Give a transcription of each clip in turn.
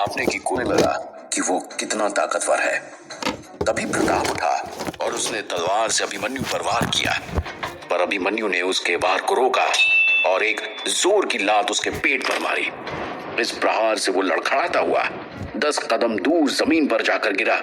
भापने की कोशिश लगा कि वो कितना ताकतवर है। तभी प्रताप उठा और उसने तलवार से अभिमन्यु पर वार किया, पर अभिमन्यु ने उसके वार को रोका और एक जोर की लात उसके पेट पर मारी। इस प्रहार से वो लड़खड़ाता हुआ 10 कदम दूर जमीन पर जाकर गिरा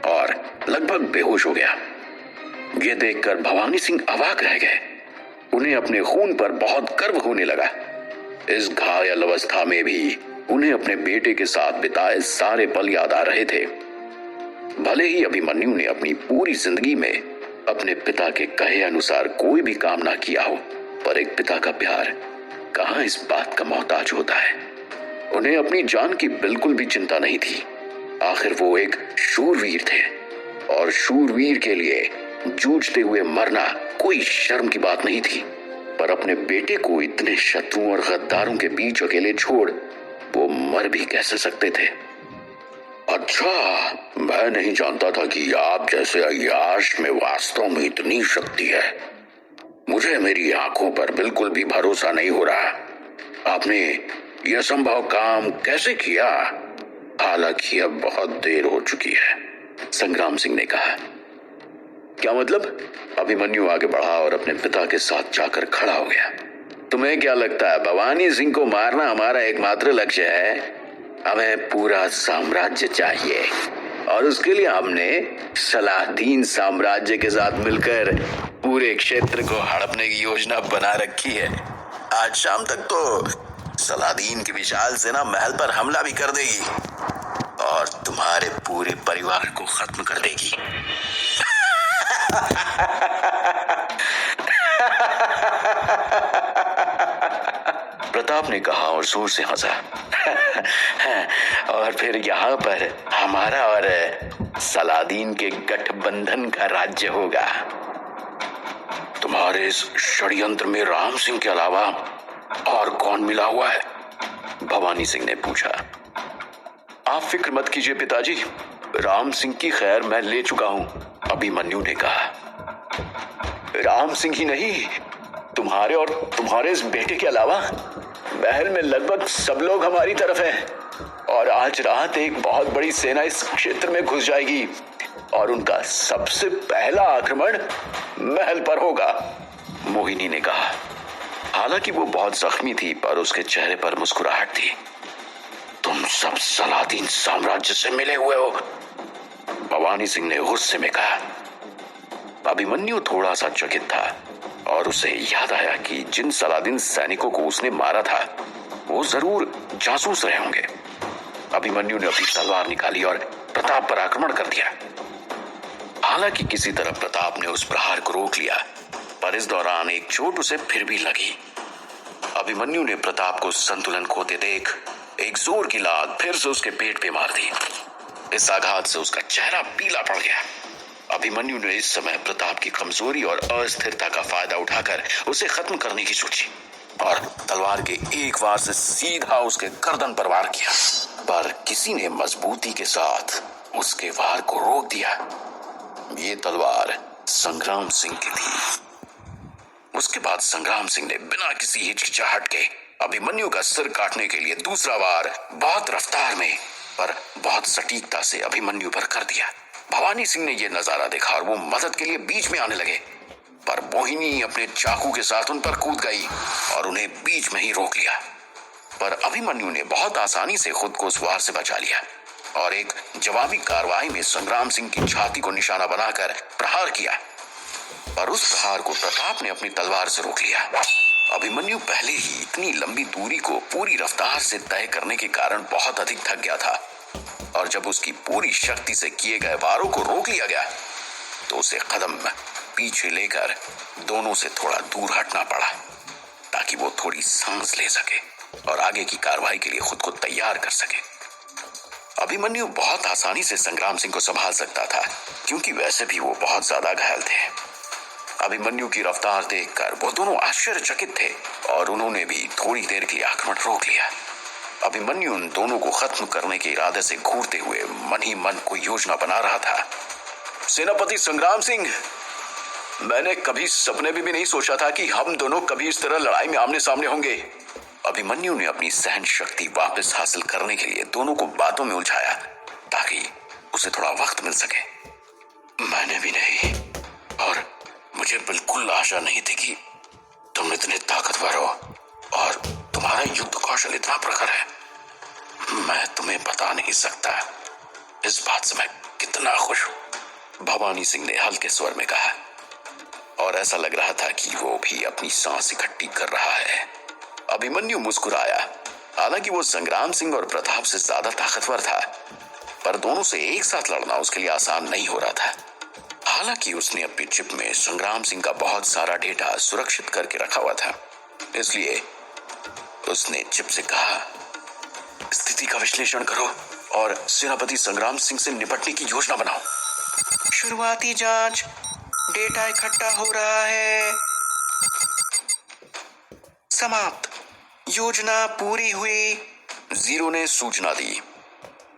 और लगभग बेहोश हो गया। ये देखकर भवानी सिंह अवाक रह गए। उन्हें अपने खून पर बहुत गर्व होने लगा। इस घायल अवस्था में भी उन्हें अपने बेटे के साथ बिताए सारे पल याद आ रहे थे। भले ही अभिमन्यु ने अपनी पूरी जिंदगी में अपने पिता के कहे अनुसार कोई भी काम ना किया हो, पर एक पिता का प्यार कहाँ इस बात का मोहताज होता है। उन्हें अपनी जान की बिल्कुल भी चिंता नहीं थी। आखिर वो एक शूरवीर थे और शूरवीर के लिए जूझते हुए मरना कोई शर्म की बात नहीं थी। पर अपने बेटे को इतने शत्रुओं और गद्दारों के बीच अकेले छोड़ वो मर भी कैसे सकते थे। अच्छा, मैं नहीं जानता था कि आप जैसे अय्याश में वास्तव में इतनी शक्ति है। मुझे मेरी आंखों पर बिल्कुल भी भरोसा नहीं हो रहा। आपने यह संभव काम कैसे किया? हालांकि अब बहुत देर हो चुकी है, संग्राम सिंह ने कहा। क्या मतलब? अभिमन्यु आगे बढ़ा और अपने पिता के साथ जाकर खड़ा हो गया। तुम्हें क्या लगता है भवानी सिंह को मारना हमारा एकमात्र लक्ष्य है? हमें पूरा साम्राज्य चाहिए और उसके लिए हमने सलाहदीन साम्राज्य के साथ मिलकर पूरे क्षेत्र को हड़पने की योजना बना रखी है। आज शाम तक तो सलाहदीन की विशाल सेना महल पर हमला भी कर देगी और तुम्हारे पूरे परिवार को खत्म कर देगी। प्रताप ने कहा और जोर से हंसा। और फिर यहाँ पर हमारा और सलादीन के गठबंधन का राज्य होगा। तुम्हारे इस षड्यंत्र में राम सिंह के अलावा और कौन मिला हुआ है? भवानी सिंह ने पूछा। आप फिक्र मत कीजिए पिताजी, राम सिंह की खैर मैं ले चुका हूं, अभिमन्यु ने कहा। राम सिंह ही नहीं, तुम्हारे और तुम्हारे इस बेटे के अलावा महल में लगभग सब लोग हमारी तरफ हैं और आज रात एक बहुत बड़ी सेना इस क्षेत्र में घुस जाएगी और उनका सबसे पहला आक्रमण महल पर होगा, मोहिनी ने कहा। हालांकि वो बहुत जख्मी थी पर उसके चेहरे पर मुस्कुराहट थी। तुम सब सलादीन साम्राज्य से मिले हुए हो, भवानी सिंह ने गुस्से में कहा। अभिमन्यु थोड़ा सा चकित था और उसे याद आया कि जिन सलादीन सैनिकों को उसने मारा था वो जरूर जासूस रहे होंगे। अभिमन्यु ने अपनी तलवार निकाली और प्रताप पर आक्रमण कर दिया। हालांकि किसी तरह प्रताप ने उस प्रहार को रोक लिया, पर इस दौरान एक चोट उसे फिर भी लगी। अभिमन्यु ने प्रताप को संतुलन खोते देख एक जोर की लात फिर से उसके पेट पे मार दी। इस आघात से उसका चेहरा पीला पड़ गया। अभिमन्यु ने इस समय प्रताप की कमजोरी और अस्थिरता का फायदा उठाकर उसे खत्म करने की सोची और तलवार के एक वार से सीधा उसके गर्दन पर वार किया, पर किसी ने मजबूती के साथ उसके वार को रोक दिया। ये तलवार संग्राम सिंह की थी। उसके बाद संग्राम सिंह ने बिना किसी हिचकिचाहट के अभिमन्यु का सिर काटने के लिए दूसरा वार बहुत रफ्तार में पर बहुत सटीकता से अभिमन्यु पर कर दिया। भवानी सिंह ने यह नजारा देखा और वो मदद के लिए बीच में आने लगे, पर मोहिनी अपने चाकू के साथ उन पर कूद गई और उन्हें बीच में ही रोक लिया। पर अभिमन्यु ने बहुत आसानी से खुद को उस वार से बचा लिया और एक जवाबी कार्रवाई में संग्राम सिंह की छाती को निशाना बनाकर प्रहार किया, पर उस प्रहार को प्रताप ने अपनी तलवार से रोक लिया। अभिमन्यु पहले ही इतनी लंबी दूरी को पूरी रफ्तार से तय करने के कारण बहुत अधिक थक गया था और जब उसकी पूरी शक्ति से किए गए वारों को रोक लिया गया तो उसे कदम पीछे लेकर दोनों से थोड़ा दूर हटना पड़ा ताकि वो थोड़ी सांस ले सके और आगे की कार्रवाई के लिए खुद को तैयार कर सके। अभिमन्यु बहुत आसानी से संग्राम सिंह को संभाल सकता था क्योंकि वैसे भी वो बहुत ज्यादा घायल थे। अभिमन्यु की रफ्तार देखकर वो दोनों आश्चर्यचकित थे और उन्होंने भी थोड़ी देर के लिए आक्रमण रोक लिया। अभिमन्यु उन दोनों को खत्म करने के इरादे से घूरते हुए मन ही मन कोई योजना बना रहा था। सेनापति संग्राम सिंह, मैंने कभी सपने में भी नहीं सोचा था कि हम दोनों कभी इस तरह लड़ाई में आमने सामने होंगे। अभिमन्यु ने अपनी सहन शक्ति वापस हासिल करने के लिए दोनों को बातों में उलझाया ताकि उसे थोड़ा वक्त मिल सके। मैंने भी नहीं, और मुझे बिल्कुल आशा नहीं थी कि तुम इतने ताकतवर हो और तुम्हारा युद्ध कौशल इतना प्रखर है। मैं तुम्हें बता नहीं सकता इस बात से मैं कितना खुश हूं, भवानी सिंह ने हल्के स्वर में कहा, और ऐसा लग रहा था कि वो भी अपनी सांस इकट्ठी कर रहा है। अभिमन्यु मुस्कुराया। हालांकि वो संग्राम सिंह और प्रताप से ज्यादा ताकतवर था, पर दोनों से एक साथ लड़ना उसके लिए आसान नहीं हो रहा था। हालांकि उसने अपनी चिप में संग्राम सिंह का बहुत सारा डेटा सुरक्षित करके रखा हुआ था, इसलिए उसने चिप से कहा, स्थिति का विश्लेषण करो और सेनापति संग्राम सिंह से निपटने की योजना बनाओ। शुरुआती जांच, डेटा इकट्ठा हो रहा है। समाप्त। योजना पूरी हुई। जीरो ने सूचना दी।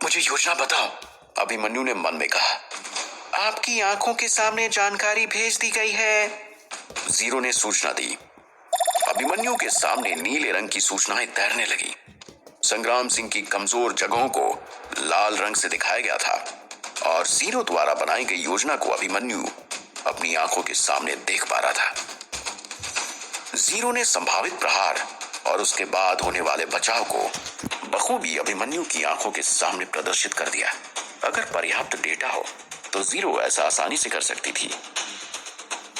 मुझे योजना बताओ, अभिमन्यु ने मन में कहा। आपकी आंखों के सामने जानकारी भेज दी गई है, जीरो ने सूचना दी। अभिमन्यु के सामने नीले रंग की सूचनाएं तैरने लगी। संग्राम सिंह की कमजोर जगहों को लाल रंग से दिखाया गया था और जीरो द्वारा बनाई गई योजना को अभिमन्यु अपनी आंखों के सामने देख पा रहा था। जीरो ने संभावित प्रहार और उसके बाद होने वाले बचाव को बखूबी अभिमन्यु की आंखों के सामने प्रदर्शित कर दिया। अगर पर्याप्त डेटा हो तो जीरो ऐसा आसानी से कर सकती थी।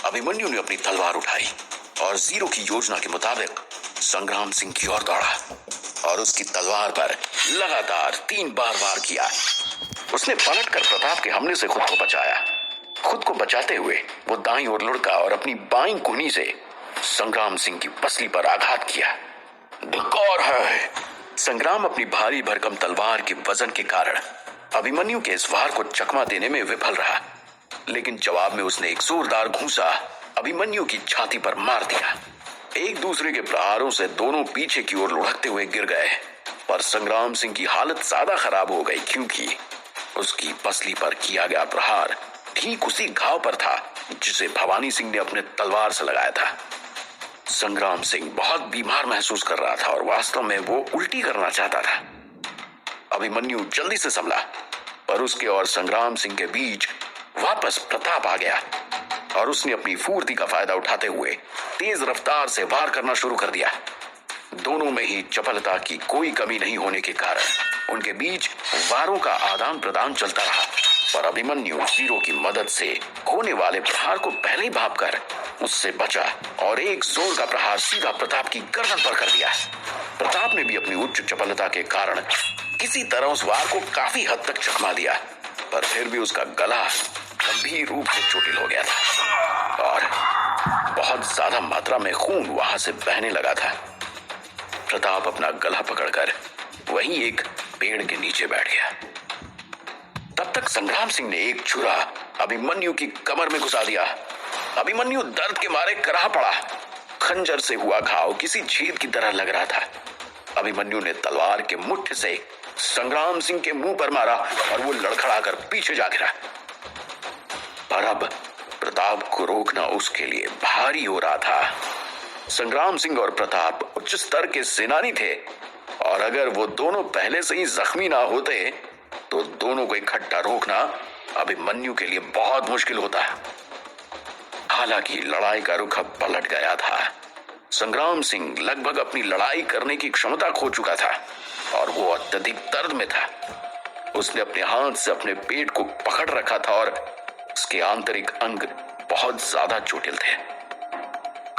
अभिमन्यु ने अपनी तलवार उठाई और जीरो की योजना के मुताबिक संग्राम सिंह की ओर दौड़ा और उसकी तलवार पर लगातार 3 बार वार किया। उसने पलटकर प्रताप के हमले से खुद को बचाया। खुद को बचाते हुए वो दाईं ओर लुढ़का और अपनी बाईं कुनी से संग्राम सिंह की पसली पर आघात किया। धिक्कार है। संग्राम अपनी भारी भरकम तलवार के वजन के कारण अभिमन्यु के इस वार को चकमा देने में विफल रहा, लेकिन जवाब में उसने एक जोरदार घूंसा अभिमन्यु की छाती पर मार दिया। एक दूसरे के प्रहारों से दोनों पीछे की ओर लुढ़कते हुए गिर गए, पर संग्राम सिंह की हालत ज्यादा खराब हो गई क्योंकि उसकी पसली पर किया गया प्रहार ठीक उसी घाव पर था जिसे भवानी सिंह ने अपने तलवार से लगाया था। संग्राम सिंह बहुत बीमार महसूस कर रहा था और वास्तव में वो उल्टी करना चाहता था। अभिमन्यु जल्दी से संभला, पर उसके और संग्राम सिंह के बीच वापस प्रताप आ गया और उसने अपनी फुर्ती का फायदा उठाते हुए तेज रफ्तार से वार करना शुरू कर दिया। दोनों में ही चपलता की कोई कमी नहीं होने के कारण उनके बीच वारों का आदान प्रदान चलता रहा, पर अभिमन्यु जीरो की मदद से होने वाले प्रहार को पहले ही भांपकर उससे बचा और एक जोर का प्रहार सीधा प्रताप की गर्दन पर कर दिया। प्रताप ने भी अपनी उच्च चपलता के कारण किसी तरह उस वार को काफी हद तक चकमा दिया, पर फिर भी उसका गला गंभीर रूप से चोटिल हो गया था और बहुत ज्यादा मात्रा में खून वहां से बहने लगा था। प्रताप अपना गला पकड़कर वहीं एक पेड़ के नीचे बैठ गया। तब तक संग्राम सिंह ने एक छुरा अभिमन्यु की कमर में घुसा दिया। अभिमन्यु दर्द के मारे कराह पड़ा। खंजर से हुआ घाव किसी छेद की तरह लग रहा था। अभिमन्यु ने तलवार के मुट्ठ से संग्राम सिंह के मुंह पर मारा और वो लड़खड़ाकर पीछे जा गिरा। पर अब प्रताप को रोकना उसके लिए भारी हो रहा था। संग्राम सिंह और प्रताप उच्च स्तर के सेनानी थे और अगर वो दोनों पहले से ही जख्मी ना होते तो दोनों को इकट्ठा रोकना अभिमन्यु के लिए बहुत मुश्किल होता। हालांकि लड़ाई का रुख अब पलट गया था। संग्राम सिंह लगभग अपनी लड़ाई करने की क्षमता खो चुका था और वो अत्यधिक दर्द में था। उसने अपने हाथ से अपने पेट को पकड़ रखा था और उसके आंतरिक अंग बहुत ज्यादा चोटिल थे।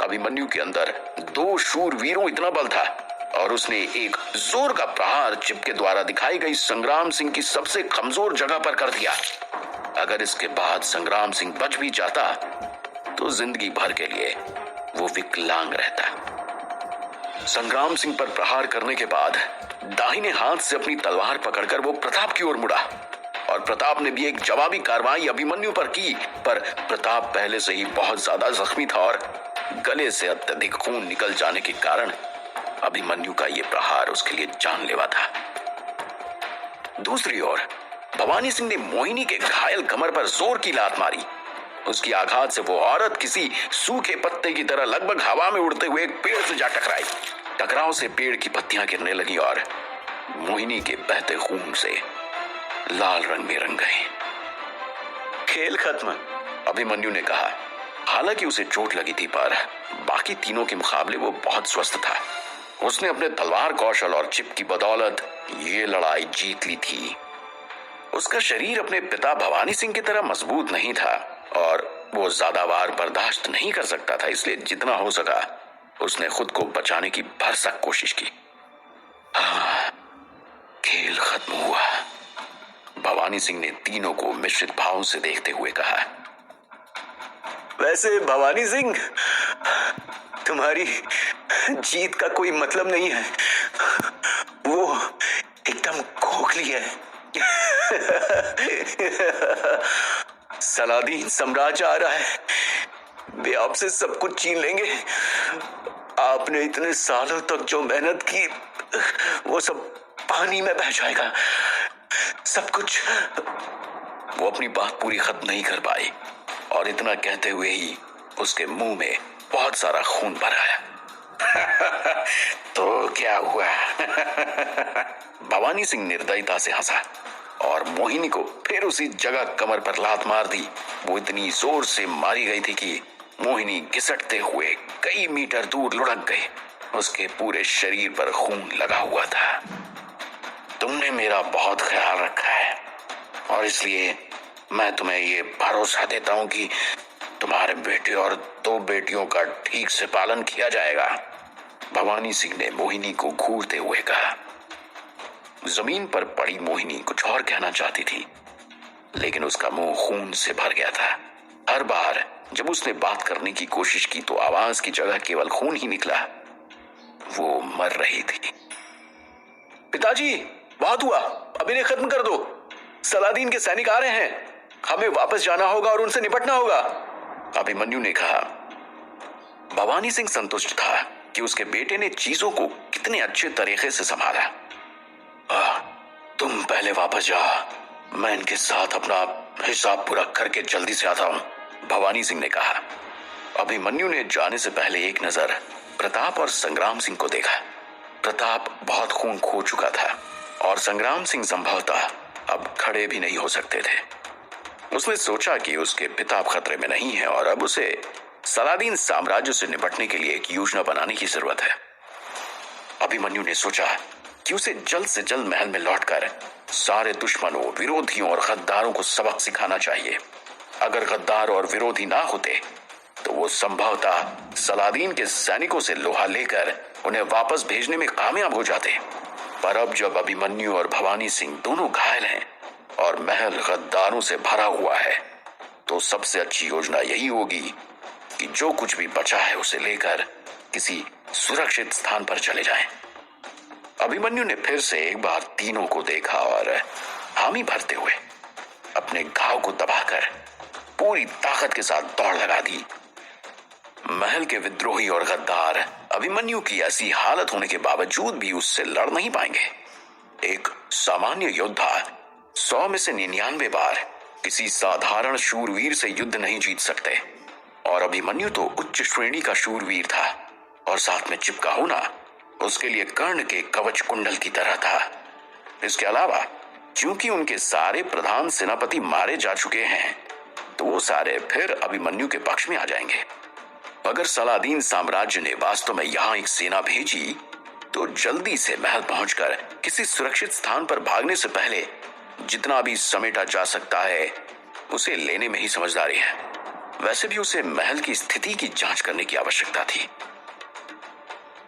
अभिमन्यु के अंदर 2 शूरवीरों इतना बल था और उसने एक जोर का प्रहार चिप के द्वारा दिखाई गई संग्राम सिंह की सबसे कमजोर जगह पर कर दिया। अगर इसके बाद संग्राम सिंह बच भी जाता तो जिंदगी भर के लिए वो विकलांग रहता। संग्राम सिंह पर प्रहार करने के बाद दाहिने हाथ से अपनी तलवार पकड़कर वो प्रताप की ओर मुड़ा और प्रताप ने भी एक जवाबी कार्रवाई अभिमन्यु पर की, पर प्रताप पहले से ही बहुत ज्यादा जख्मी था और गले से अत्यधिक खून निकल जाने के कारण अभिमन्यु का यह प्रहार उसके लिए जानलेवा था। दूसरी ओर भवानी सिंह ने मोहिनी के घायल कमर पर जोर की लात मारी। उसकी आघात से वो औरत किसी सूखे पत्ते की तरह लगभग हवा में उड़ते हुए एक पेड़ से जा टकराई। टकराव से पेड़ की पत्तियां गिरने लगी और मोहिनी के बहते खून से लाल रंग में रंग गए। खेल खत्म, अभिमन्यु ने कहा। हालांकि उसे चोट लगी थी, पर बाकी तीनों के मुकाबले वो बहुत स्वस्थ था। उसने अपने तलवार कौशल और चिप की बदौलत ये लड़ाई जीत ली थी। उसका शरीर अपने पिता भवानी सिंह की तरह मजबूत नहीं था और वो ज्यादा वार बर्दाश्त नहीं कर सकता था, इसलिए जितना हो सका उसने खुद को बचाने की भरसक कोशिश की। खेल खत्म हुआ, भवानी सिंह ने तीनों को मिश्रित भावों से देखते हुए कहा। वैसे भवानी सिंह, तुम्हारी जीत का कोई मतलब नहीं है, वो एकदम खोखली है। सलादीन साम्राज्य आ रहा है, वे आपसे सब कुछ छीन लेंगे। आपने इतने सालों तक जो मेहनत की वो सब पानी में बह जाएगा, सब कुछ। वो अपनी बात पूरी खत्म नहीं कर पाई और इतना कहते हुए ही उसके मुंह में बहुत सारा खून भर आया। तो क्या हुआ? भवानी सिंह निर्दयता से हंसा और मोहिनी को फिर उसी जगह कमर पर लात मार दी। वो इतनी जोर से मारी गई थी कि मोहिनी घिसटते हुए कई मीटर दूर लुढ़क गई। उसके पूरे शरीर पर खून लगा हुआ था। तुमने मेरा बहुत ख्याल रखा है और इसलिए मैं तुम्हें ये भरोसा देता हूं कि तुम्हारे बेटे और 2 बेटियों का ठीक से पालन किया जाएगा, भवानी सिंह ने मोहिनी को घूरते हुए कहा। जमीन पर पड़ी मोहिनी कुछ और कहना चाहती थी, लेकिन उसका मुंह खून से भर गया था। हर बार जब उसने बात करने की कोशिश की तो आवाज की जगह केवल खून ही निकला। वो मर रही थी। पिताजी, बहुत हुआ, अब इन्हें खत्म कर दो। सलादीन के सैनिक आ रहे हैं, हमें वापस जाना होगा और उनसे निपटना होगा, अभिमन्यु ने कहा। भवानी सिंह संतुष्ट था कि उसके बेटे ने चीजों को कितने अच्छे तरीके से संभाला। तुम पहले वापस जाओ, मैं इनके साथ अपना हिसाब पूरा करके जल्दी से आता हूं, भवानी सिंह ने कहा। अभिमन्यु ने जाने से पहले एक नजर प्रताप और संग्राम सिंह को देखा। प्रताप बहुत खून खो चुका था और संग्राम सिंह संभवतः अब खड़े भी नहीं हो सकते थे। उसने सोचा कि उसके पिता खतरे में नहीं है और अब उसे सलादीन साम्राज्य से निपटने के लिए एक योजना बनाने की जरूरत है। अभिमन्यु ने सोचा कि उसे जल्द से जल्द महल में लौटकर सारे दुश्मनों, विरोधियों और गद्दारों को सबक सिखाना चाहिए। अगर गद्दार और विरोधी ना होते तो वो संभवतः सलादीन के सैनिकों से लोहा लेकर उन्हें वापस भेजने में कामयाब हो जाते। पर अब जब अभिमन्यु और भवानी सिंह दोनों घायल हैं और महल गद्दारों से भरा हुआ है, तो सबसे अच्छी योजना यही होगी कि जो कुछ भी बचा है उसे लेकर किसी सुरक्षित स्थान पर चले जाएं। अभिमन्यु ने फिर से एक बार तीनों को देखा और हामी भरते हुए अपने घाव को दबाकर पूरी ताकत के साथ दौड़ लगा दी। महल के विद्रोही और गद्दार अभिमन्यु की ऐसी हालत होने के बावजूद भी उससे लड़ नहीं पाएंगे। एक सामान्य योद्धा 100 में से 99 बार किसी साधारण शूरवीर से युद्ध नहीं जीत सकते और अभिमन्यु तो उच्च श्रेणी का शूरवीर था और साथ में चिपका होना उसके लिए कर्ण के कवच कुंडल की तरह था। इसके अलावा क्योंकि उनके सारे प्रधान सेनापति मारे जा चुके हैं तो वो सारे फिर अभिमन्यु के पक्ष में आ जाएंगे। अगर सलादीन साम्राज्य ने वास्तव में यहां एक सेना भेजी तो जल्दी से महल पहुंचकर किसी सुरक्षित स्थान पर भागने से पहले जितना भी समेटा जा सकता है उसे लेने में ही समझदारी है। वैसे भी उसे महल की स्थिति की जांच करने की आवश्यकता थी।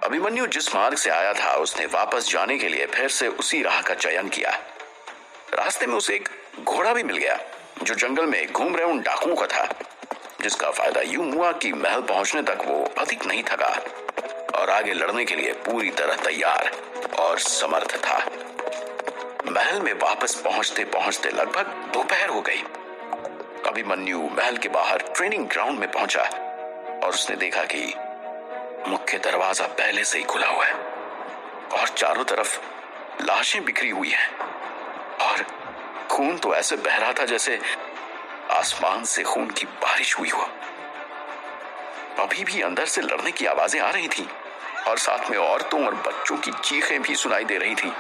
अभिमन्यु जिस मार्ग से आया था उसने वापस जाने के लिए फिर से उसी राह का चयन किया। रास्ते में उसे एक घोड़ा भी मिल गया जो जंगल में घूम रहे उन डाकुओं का था, जिसका फायदा यूं हुआ कि महल पहुंचने तक वो अधिक नहीं थका और आगे लड़ने के लिए पूरी तरह तैयार और समर्थ था। महल में वापस पहुंचते पहुंचते लगभग दोपहर हो गई। अभिमन्यु महल के बाहर ट्रेनिंग ग्राउंड में पहुंचा और उसने देखा कि मुख्य दरवाजा पहले से ही खुला हुआ है और चारों तरफ लाशें बिखरी हुई हैं और खून तो ऐसे बह रहा था जैसे आसमान से खून की बारिश हुई हो। अभी भी अंदर से लड़ने की आवाजें आ रही थी, और साथ में औरतों और बच्चों की चीखें भी सुनाई दे रही थी।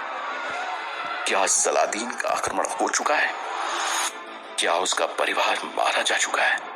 क्या सलादीन का आक्रमण हो चुका है? क्या उसका परिवार मारा जा चुका है?